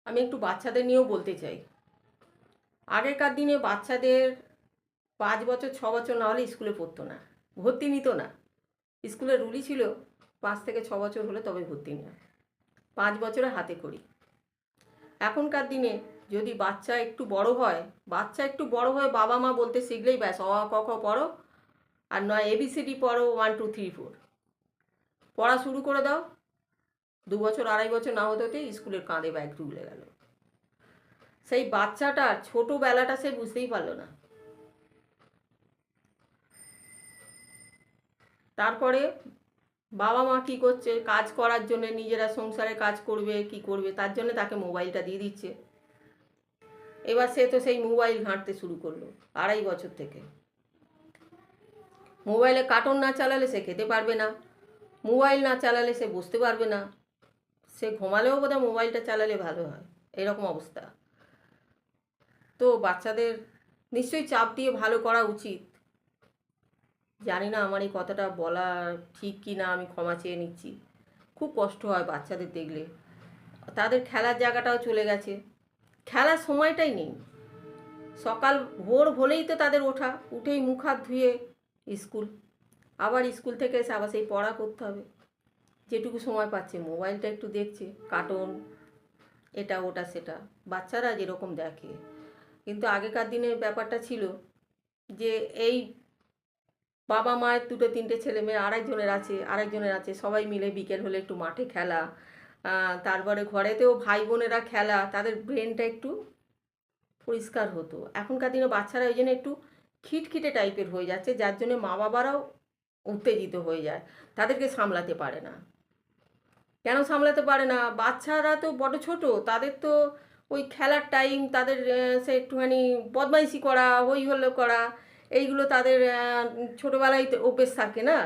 আমি একটু বাচ্চাদের নিয়েও বলতে চাই। আগেকার দিনে বাচ্চাদের ৫ বছর ৬ বছর না হলে স্কুলে পড়তো না, ভর্তি নিত না। স্কুলের রুলই ছিল ৫ থেকে ৬ বছর হলে তবে ভর্তি নেওয়া, ৫ বছরে হাতে খড়ি। এখনকার দিনে যদি বাচ্চা একটু বড় হয় বাবা মা বলতে শিখলেই ব্যাস অ আ ক খ পড়ো, আর নয় এবিসিডি পড়ো 1 2 3 4 পড়া শুরু করে দাও। ২ বছর ২.৫ বছর না হতে হতেই স্কুলের কাঁধে ব্যাগ ঢুলে গেল। সেই বাচ্চাটার ছোটোবেলাটা সে বুঝতেই পারলো না। তারপরে বাবা মা কী করছে, কাজ করার জন্য নিজেরা সংসারে কাজ করবে কি করবে তার জন্য তাকে মোবাইলটা দিয়ে দিচ্ছে। এবার সে তো সেই মোবাইল ঘাঁটতে শুরু করলো ২.৫ বছর থেকে। মোবাইলে কার্টুন না চালালে সে খেতে পারবে না, মোবাইল না চালালে সে বসতে পারবে না, সে ঘুমালেও বোধহয় মোবাইলটা চালালে ভালো হয়, এরকম অবস্থা। তো বাচ্চাদের নিশ্চয়ই চাপ দিয়ে ভালো করা উচিত। জানি না আমার এই কথাটা বলা ঠিক কি না, আমি ক্ষমা চেয়ে নিচ্ছি। খুব কষ্ট হয় বাচ্চাদের দেখলে, তাদের খেলার জায়গাটাও চলে গেছে, খেলার সময়টাই নেই। সকাল ভোর হলেই তো তাদের ওঠা, উঠেই মুখ হাত ধুয়ে স্কুল, আবার স্কুল থেকে এসে আবার সেই পড়া করতে হবে। যেটুকু সময় পাচ্ছে মোবাইলটা একটু দেখছে, কার্টুন এটা ওটা সেটা, বাচ্চারা যেরকম দেখে। কিন্তু আগেকার দিনে ব্যাপারটা ছিল যে এই বাবা মায়ের দুটো তিনটে ছেলে মেয়ে আরেকজনের আছে সবাই মিলে বিকেল হলে একটু মাঠে খেলা, তারপরে ঘরেতেও ভাই বোনেরা খেলা, তাদের ব্রেনটা একটু পরিষ্কার হতো। এখনকার দিনে বাচ্চারা ওই জন্য একটু খিটখিটে টাইপের হয়ে যাচ্ছে, যার জন্য মা বাবারাও উত্তেজিত হয়ে যায়, তাদেরকে সামলাতে পারে না। কেন সামলাতে পারে না? বাচ্চারা তো বড় ছোট, তাদের তো ওই খেলার টাইম, তাদের সে একটুখানি বদমাইশি করা, হই হল্লো করা, এইগুলো তাদের ছোটোবেলায় তো অভ্যেস থাকে না।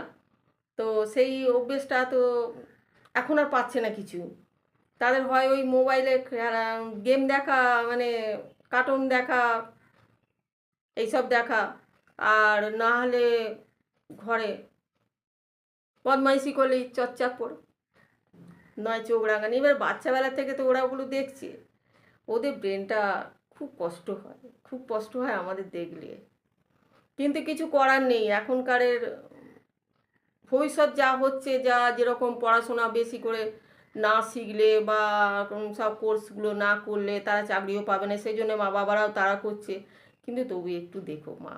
তো সেই অভ্যেসটা তো এখন আর পাচ্ছে না কিছু। তাদের হয় ওই মোবাইলে গেম দেখা, মানে কার্টুন দেখা, এইসব দেখা, আর না হলে ঘরে বদমাইশি করলেই চচ্চা পড়ে, নয় চোখ রাঙানি। এবার বাচ্চাবেলা থেকে তো ওরা ওগুলো দেখছে, ওদের ব্রেনটা খুব কষ্ট হয় আমাদের দেখলে। কিন্তু কিছু করার নেই, এখনকারের ভবিষ্যৎ যা হচ্ছে, যেরকম পড়াশোনা বেশি করে না শিখলে বা সব কোর্সগুলো না করলে তারা চাকরিও পাবে না, সেই জন্য মা বাবারাও তারা করছে। কিন্তু তবু একটু দেখো মা,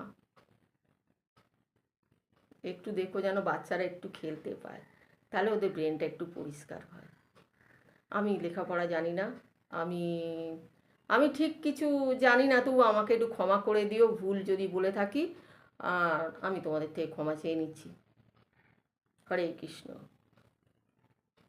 একটু দেখো যেন বাচ্চারা একটু খেলতে পায়, তাহলে ওদের ব্রেনটা একটু পরিষ্কার হয়। আমি লেখাপড়া জানি না, আমি আমি ঠিক কিছু জানি না, তবু আমাকে একটু ক্ষমা করে দিও ভুল যদি বলে থাকি, আর আমি তোমাদের থেকে ক্ষমা চেয়ে নিচ্ছি। হরে কৃষ্ণ।